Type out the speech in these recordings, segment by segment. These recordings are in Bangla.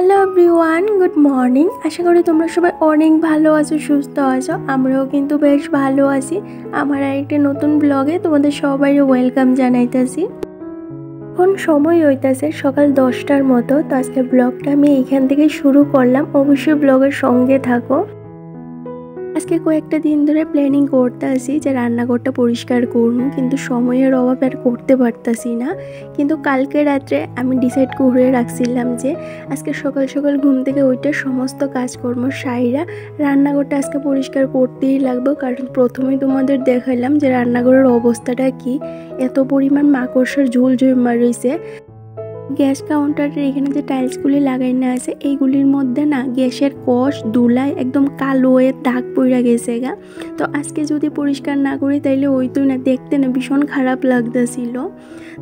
Hello everyone, good morning. আশা করি তোমরা সবাই অনেক ভালো আছো, সুস্থ আছো। আমরাও কিন্তু বেশ ভালো আছি। আমার আরেকটা নতুন ব্লগে তোমাদের সবাই ওয়েলকাম জানাইতেছি। এখন সময় হইতাছে সকাল 10টার মতো। তো আজকে ব্লগটা আমি এইখান থেকে শুরু করলাম। অবশ্যই ব্লগের সঙ্গে থাকো। আজকে কয়েকটা দিন ধরে প্ল্যানিং করতেছি যে রান্নাঘরটা পরিষ্কার করব, কিন্তু সময়ের অভাবে আর করতে পারতাছি না। কিন্তু কালকে রাত্রে আমি ডিসাইড করে রাখছিলাম যে আজকে সকাল সকাল ঘুম থেকে ওইটা সমস্ত কাজকর্ম সাইরা রান্নাঘরটা আজকে পরিষ্কার করতেই লাগবে। কারণ প্রথমেই তোমাদের দেখাইলাম যে রান্নাঘরের অবস্থাটা কি, এত পরিমাণ মাকড়সার ঝোল জমা রয়েছে। গ্যাস কাউন্টারের এখানে যে টাইলসগুলি লাগাইনা আছে এইগুলির মধ্যে না গ্যাসের কষ ধুলায় একদম কালো হয়ে দাগ পড়ে গেছে গা। তো আজকে যদি পরিষ্কার না করি তাইলে ওইটাই না, দেখতে না ভীষণ খারাপ লাগতেছিল।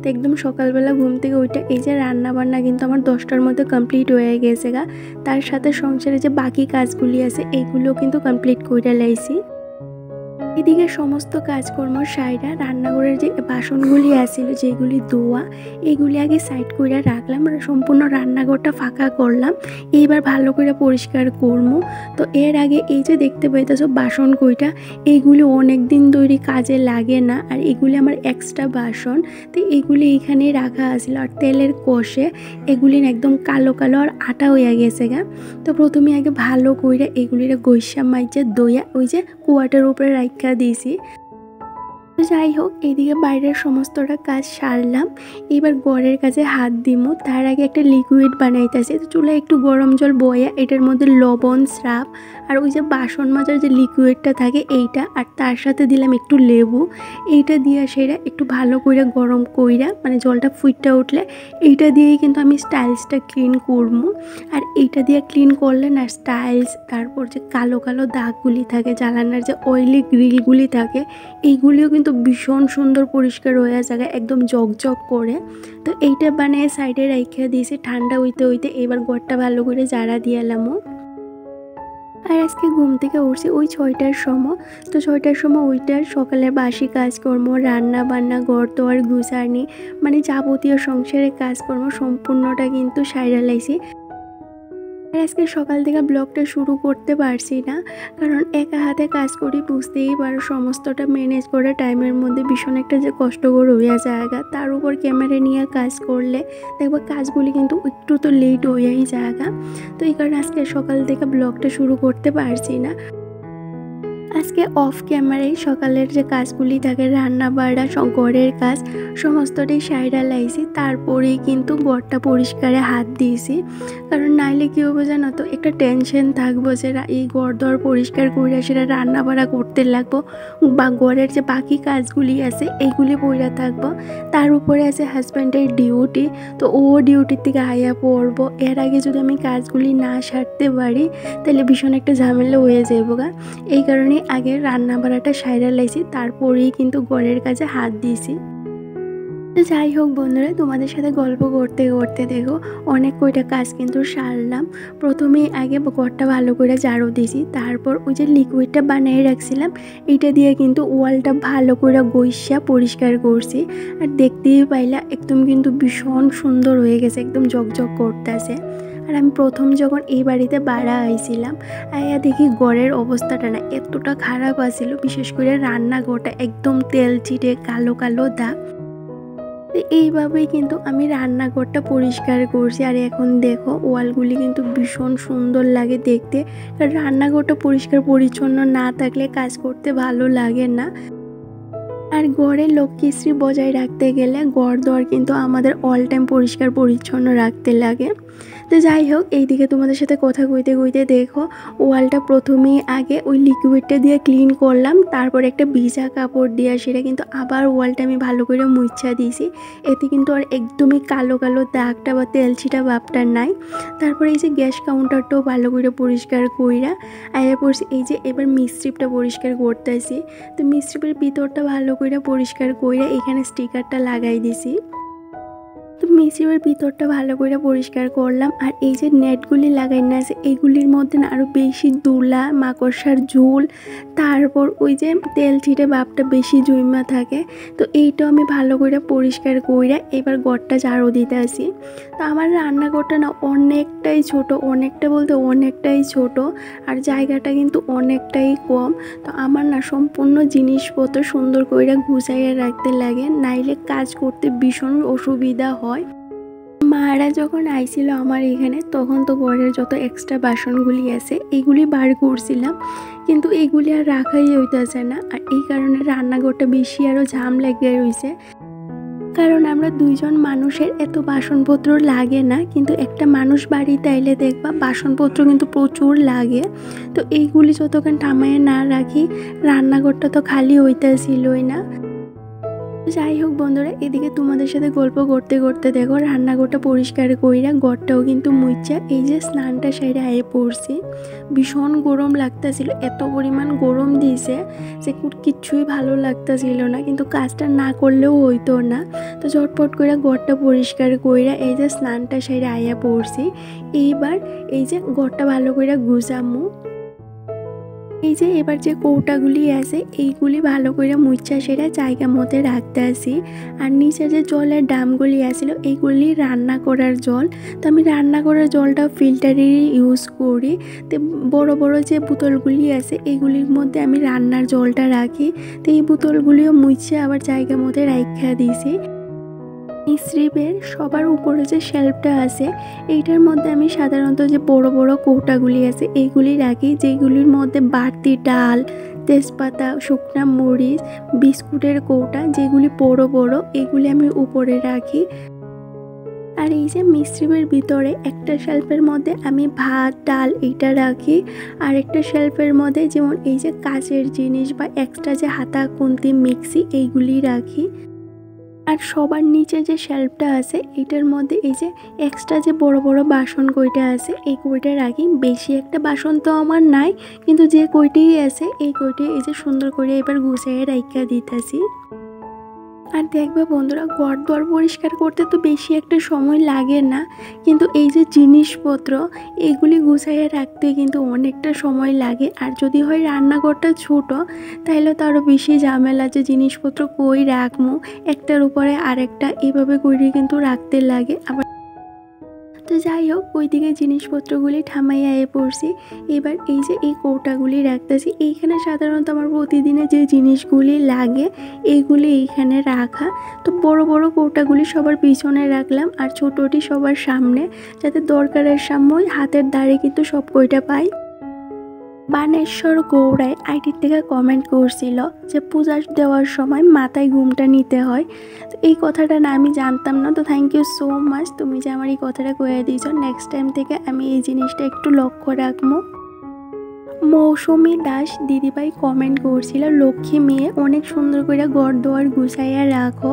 তো একদম সকালবেলা ঘুম থেকে ওইটা এই যে রান্না বান্না কিন্তু আমার 10টার মধ্যে কমপ্লিট হয়ে গেছে গা। তার সাথে সংসারে যে বাকি কাজগুলি আছে এইগুলো কিন্তু কমপ্লিট করে লাইছি। এদিকে সমস্ত কাজকর্ম সাইরা রান্নাঘরের যে বাসনগুলি আছিল যেগুলি ধোয়া এইগুলি আগে সাইড করে রাখলাম, সম্পূর্ণ রান্নাঘরটা ফাঁকা করলাম। এইবার ভালো করে পরিষ্কার করবো। তো এর আগে এই যে দেখতে পাইতেছো বাসন কইটা, এইগুলি অনেক দিন ধরে কাজে লাগে না, আর এগুলি আমার এক্সট্রা বাসন। তো এগুলি এইখানে রাখা আছিল, আর তেলের কষে এগুলি একদম কালো কালো আর আটা হয়ে গেছে গা। তো প্রথমে আগে ভালো করে এগুলির গৈসা মাইজে দইয়া ওই যে কুয়াটার উপরে রাখা দিয়েছি। যাই হোক, এইদিকে বাইরের সমস্তটা কাজ সারলাম। এবার ঘরের কাছে হাত দিমু। তার আগে একটা লিকুইড বানাইতেছি। তো চুলায় একটু গরম জল বয়া এটার মধ্যে লবণ, স্রাব আর ওই যে বাসন মাজার যে লিকুইডটা থাকে এইটা, আর তার সাথে দিলাম একটু লেবু। এইটা দিয়ে সেটা একটু ভালো করে গরম কইরা, মানে জলটা ফুইটটা উঠলে এইটা দিয়েই কিন্তু আমি স্টাইলসটা ক্লিন করবো। আর এইটা দিয়ে ক্লিন করলে না স্টাইলস, তারপর যে কালো কালো দাগগুলি থাকে, জ্বালানার যে অয়েলি গ্রিলগুলি থাকে, এইগুলিও কিন্তু ভীষণ সুন্দর পরিষ্কার হয়ে যায়, একদম জকজক করে। তো এইটা বানিয়ে সাইডে রেখে দিয়েছি ঠান্ডা হইতে হইতে। এবার ঘরটা ভালো করে ঝাড়া দিয়ালামও। আর আজকে ঘুম থেকে উঠছি ওই 6টার সময়। তো 6টার সময় ওইটার সকালের বাসি কাজকর্ম, রান্না বান্না, ঘর দোয়ার গুছানি, মানে যাবতীয় সংসারের কাজকর্ম সম্পূর্ণটা কিন্তু সাইরা লাইছি। আজকে সকাল থেকে ব্লগটা শুরু করতে পারছি না, কারণ একা হাতে কাজ করি, বুঝতেই পারো সমস্তটা ম্যানেজ করে টাইমের মধ্যে ভীষণ একটা যে কষ্টকর হইয়া জায়গা। তার উপর ক্যামেরা নিয়ে কাজ করলে দেখবো কাজগুলি কিন্তু একটু তো লেট হইয়াই জায়গা। তো এই কারণে আজকে সকাল থেকে ব্লগটা শুরু করতে পারছি না। আজকে অফ ক্যামেরায় সকালের যে কাজগুলি থাকে, রান্না বাড়া, ঘরের কাজ সমস্তটাই সাইরা লাইছি। তারপরেই কিন্তু ঘরটা পরিষ্কারে হাত দিয়েছি, কারণ নাইলে কী হবে জানো তো, একটা টেনশন থাকবো যে এই ঘর দর পরিষ্কার করে সেটা রান্না বাড়া করতে লাগবো, বা ঘরের যে বাকি কাজগুলি আছে এইগুলি পইরা থাকবো। তার উপরে আছে হাজব্যান্ডের ডিউটি, তো ও ডিউটির থেকে আয়া পড়বো। এর আগে যদি আমি কাজগুলি না সারতে পারি তাহলে ভীষণ একটা ঝামেলা হয়ে যাবো গা। এই কারণে আগে রান্না বাড়াটা সাইরা লাইছি, তারপরেই কিন্তু ঘরের কাজে হাত দিয়েছি। তো যাই হোক বন্ধুরা, তোমাদের সাথে গল্প করতে করতে দেখো অনেক কয়টা কাজ কিন্তু সারলাম। প্রথমে আগে ঘরটা ভালো করে ঝাড়ু দিয়েছি, তারপর ওই যে লিকুইডটা বানিয়ে রাখছিলাম এইটা দিয়ে কিন্তু ওয়ালটা ভালো করে গৈসা পরিষ্কার করছি। আর দেখতেই পাইলা একদম কিন্তু ভীষণ সুন্দর হয়ে গেছে, একদম ঝকঝক করতেছে। আর আমি প্রথম যখন এই বাড়িতে ভাড়া আইছিলাম, আয়া দেখি ঘরের অবস্থাটা না এতটা খারাপ আছিল, বিশেষ করে রান্নাঘরটা একদম তেল চিটে কালো কালো দাগ। এইভাবেই কিন্তু আমি রান্নাঘরটা পরিষ্কার করছি। আর এখন দেখো ওয়ালগুলি কিন্তু ভীষণ সুন্দর লাগে দেখতে, কারণ রান্নাঘরটা পরিষ্কার পরিচ্ছন্ন না থাকলে কাজ করতে ভালো লাগে না। আর ঘরে লক্ষ্মীশ্রী বজায় রাখতে গেলে ঘর দর কিন্তু আমাদের অল টাইম পরিষ্কার পরিচ্ছন্ন রাখতে লাগে। তো যাই হোক, এইদিকে তোমাদের সাথে কথা কইতে কইতে দেখো ওয়ালটা প্রথমেই আগে ওই লিকুইডটা দিয়ে ক্লিন করলাম, তারপর একটা ভিজা কাপড় দিয়ে সেটা কিন্তু আবার ওয়ালটা আমি ভালো করে মুছা দিয়েছি। এতে কিন্তু আর একদমই কালো কালো দাগটা বা তেলছিটা ভাবটা নাই। তারপর এই যে গ্যাস কাউন্টারটাও ভালো করে পরিষ্কার কইরা আয়া পড়ছি। এই যে এবার মিস্ত্রিপটা পরিষ্কার করতেছি। তো মিস্ত্রিপের ভিতরটা ভালো করে পরিষ্কার কইরা এখানে স্টিকারটা লাগাই দিছি। তো মিক্সির ভিতরটা ভালো করে পরিষ্কার করলাম। আর এই যে নেটগুলি লাগাই না আছে এইগুলির মধ্যে না আরও বেশি দুলা মাকড়সার ঝোল, তারপর ওই যে তেল ছিটে ভাবটা বেশি জুইমা থাকে। তো এইটা আমি ভালো করে পরিষ্কার কইরা এবার ঘরটা ঝাড়ু দিতে আসি। তো আমার রান্নাঘরটা না অনেকটাই ছোট, অনেকটা বলতে অনেকটাই ছোট, আর জায়গাটা কিন্তু অনেকটাই কম। তো আমার না সম্পূর্ণ জিনিসপত্র সুন্দর করে গুছাইয়া রাখতে লাগে, নাইলে কাজ করতে ভীষণ অসুবিধা হয়। মারা যখন আইছিল আমার এখানে তখন তো ঘরের যত এক্সট্রা বাসনগুলি আছে এইগুলি বার করছিলাম, কিন্তু এইগুলি আর রাখাই হইতেছে না। আর এই কারণে রান্নাঘরটা বেশি আরও ঝাম লেগে রয়েছে, কারণ আমরা দুইজন মানুষের এত বাসনপত্র লাগে না, কিন্তু একটা মানুষ বাড়িতে আইলে দেখবা বাসনপত্র কিন্তু প্রচুর লাগে। তো এইগুলি যতক্ষণ থামাইয়ে না রাখি রান্নাঘরটা তো খালি হইতেছিলই না। যাই হোক বন্ধুরা, এদিকে তোমাদের সাথে গল্প করতে করতে দেখো রান্নাঘরটা পরিষ্কার কইরা ঘরটাও কিন্তু মুইচা এই যে স্নানটা সাইডে আয়ে পড়ছি। ভীষণ গরম লাগতেছিল, এত পরিমাণ গরম দিয়েছে যে কিচ্ছুই ভালো লাগতেছিল না, কিন্তু কাজটা না করলেও হইতো না। তো ঝটপট করে ঘরটা পরিষ্কার কইরা এই যে স্নানটা সাইডে আয়া পড়ছি। এইবার এই যে ঘরটা ভালো করে গুছামু। এই যে এবার যে কৌটাগুলি আছে এইগুলি ভালো করে মুচ্ছা সেরা জায়গা মতো রাখতে আসি। আর নিচে যে জলের ড্রামগুলি আছিল এইগুলি রান্না করার জল। তো আমি রান্না করার জলটা ফিল্টারেরই ইউজ করি। তো বড় বড় যে বোতলগুলি আছে এইগুলির মধ্যে আমি রান্নার জলটা রাখি। তো এই বোতলগুলিও মুচ্ছে আবার জায়গা মতো রাখা দিয়েছি। স্ত্রীবের সবার উপরে যে শেলফটা আছে এইটার মধ্যে আমি সাধারণত যে বড় বড় কৌটাগুলি আছে এইগুলি রাখি, যেগুলির মধ্যে বাড়তি ডাল, তেজপাতা, শুকনা মরিচ, বিস্কুটের কৌটা যেগুলি বড় বড় এগুলি আমি উপরে রাখি। আর এই যে মিক্সির ভিতরে একটা শেলফের মধ্যে আমি ভাত ডাল এইটা রাখি, আর একটা শেলফের মধ্যে যেমন এই যে কাচের জিনিস বা এক্সট্রা যে হাতা খুন্তি মিক্সি এইগুলি রাখি। আর সবার নিচে যে শেলফটা আছে এটার মধ্যে এই যে এক্সট্রা যে বড় বড় বাসন কইটা আছে এই কইটা রাখি। বেশি একটা বাসন তো আমার নাই, কিন্তু যে কইটাই আছে এই কইটা এই যে সুন্দর করে এবার গুছিয়ে রাখা দিতেছি। আর দেখবে বন্ধুরা, ঘর দুয়ার পরিষ্কার করতে তো বেশি একটা সময় লাগে না, কিন্তু এই যে জিনিসপত্র এইগুলি গুছাইয়ে রাখতে কিন্তু অনেকটা সময় লাগে। আর যদি হয় রান্নাঘরটা ছোট তাহলে তো আরও বেশি ঝামেলা, যে জিনিসপত্র কই রাখবো একটার উপরে আরেকটা এইভাবে করে কিন্তু রাখতে লাগে। আবার তো যাই হোক ওইদিকে জিনিসপত্রগুলি ঠামাইয়া পড়ছি। এবার এই যে এই কৌটাগুলি রাখতেছি, এইখানে সাধারণত আমার প্রতিদিনে যে জিনিসগুলি লাগে এইগুলি এইখানে রাখা। তো বড় বড় কৌটাগুলি সবার পিছনে রাখলাম আর ছোটটি সবার সামনে, যাতে দরকারের সময় হাতের দ্বারে কিন্তু সব কইটা পাই। বানেশ্বর গৌড়ায় আইডির থেকে কমেন্ট করছিল যে পূজা দেওয়ার সময় মাথায় ঘুমটা নিতে হয়। তো এই কথাটা না আমি জানতাম না, তো থ্যাংক ইউ সো মাচ তুমি যে আমার এই কথাটা কয়ে দিয়েছো। নেক্সট টাইম থেকে আমি এই জিনিসটা একটু লক্ষ্য রাখবো। মৌসুমী দাস দিদিভাই কমেন্ট করছিল লক্ষ্মী মেয়ে অনেক সুন্দর করে ঘর দোয়ার গুছাইয়া রাখো,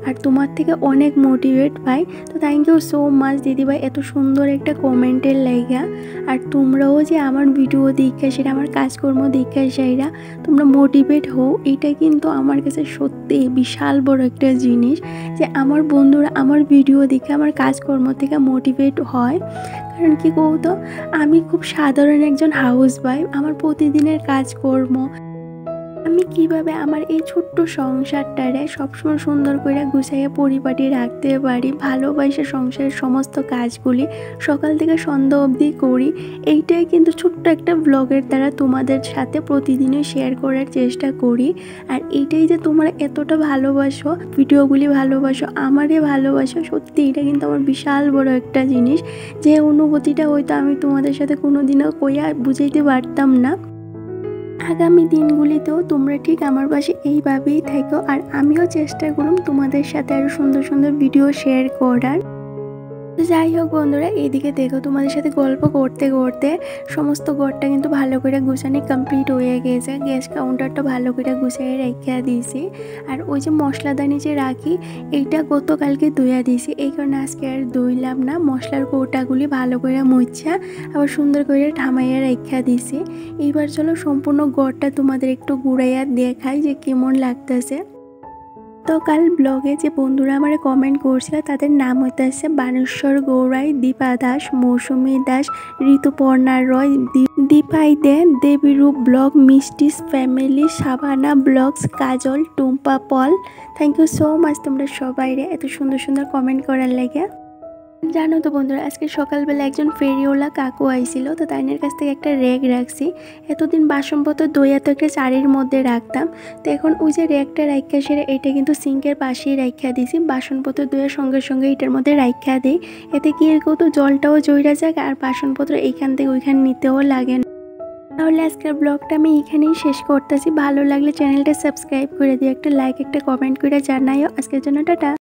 আর তোমার থেকে অনেক মোটিভেট পাই। তো থ্যাংক ইউ সো মাচ দিদিভাই এত সুন্দর একটা কমেন্টের লাইগা। আর তোমরাও যে আমার ভিডিও দেখা সেটা আমার কাজকর্ম দেখা সেটা তোমরা মোটিভেট হও, এটা কিন্তু আমার কাছে সত্যি বিশাল বড় একটা জিনিস, যে আমার বন্ধুরা আমার ভিডিও দেখে আমার কাজকর্ম থেকে মোটিভেট হয়। কারণ কি কৌতো, আমি খুব সাধারণ একজন হাউস ওয়াইফ, আমার প্রতিদিনের কাজকর্ম আমি কিভাবে আমার এই ছোট্ট সংসারটারে সবসময় সুন্দর করে গুছাইয়া পরিপাটি রাখতে পারি, ভালোবাসে সংসারের সমস্ত কাজগুলি সকাল থেকে সন্ধ্যা অবধি করি, এইটাই কিন্তু ছোট্ট একটা ব্লগের দ্বারা তোমাদের সাথে প্রতিদিনই শেয়ার করার চেষ্টা করি। আর এইটাই যে তোমরা এতটা ভালোবাসো, ভিডিওগুলি ভালোবাসো, আমারে ভালোবাসো, সত্যি এটা কিন্তু আমার বিশাল বড় একটা জিনিস, যে অনুভূতিটা হয়তো আমি তোমাদের সাথে কোনোদিনও কইয়া বুঝাইতে পারতাম না। আগামী দিনগুলিতেও তোমরা ঠিক আমার পাশে এইভাবেই থাকো, আর আমিও চেষ্টা করুম তোমাদের সাথে আরও সুন্দর সুন্দর ভিডিও শেয়ার করার। যাই হোক বন্ধুরা, এইদিকে দেখো তোমাদের সাথে গল্প করতে করতে সমস্ত ঘরটা কিন্তু ভালো করে গুছানি কমপ্লিট হয়ে গেছে। গ্যাস কাউন্টারটা ভালো করে গুছিয়ে রেখে দিয়েছি। আর ওই যে মশলাদানি যে রাখি এইটা গতকালকে ধুইয়া দিয়েছি, এই কারণে আজকে আর ধুইলাম না। মশলার কৌটাগুলি ভালো করে মুছা আবার সুন্দর করে ঠামাইয়া রেখে দিয়েছি। এইবার চলো সম্পূর্ণ ঘরটা তোমাদের একটু ঘুরাইয়া দেখাই যে কেমন লাগতেছে। তো কাল ব্লগে যে বন্ধুরা আমার কমেন্ট করছিল তাদের নাম হইতেছে Baneshwar Gourai, Dipa Das, Mousumi Das, Rituparna Roy, Dipai Dey, Debirup blog, Mishti's family, Sabana blogs, Kajal, Tumpa Pal. Thank you so much তোমরা সবাই রে এত সুন্দর সুন্দর কমেন্ট করার লাগে। জানো তো বন্ধুরা, আজকে সকালবেলা একজন ফেরিওয়ালা কাকু আইছিল, তো তাইনের কাছ থেকে একটা র্যাক রাখছি। এতদিন বাসনপত্র দইয়া তো একটা চারির মধ্যে রাখতাম, তো এখন ওই যে র্যাকটা রাখা সেরে এটা কিন্তু সিঙ্কের পাশেই রাখা দিছি। বাসনপত্র দইয়ার সঙ্গে সঙ্গে এটার মধ্যে রাখা দিই, এতে কি এরকম তো জলটাও জইরা যাক আর বাসনপত্র এইখান থেকে ওইখান নিতেও লাগে না। তাহলে আজকের ব্লগটা আমি এখানেই শেষ করতেছি। ভালো লাগলে চ্যানেলটা সাবস্ক্রাইব করে দিও, একটা লাইক একটা কমেন্ট করে জানাইও। আজকের জন্য টাটা।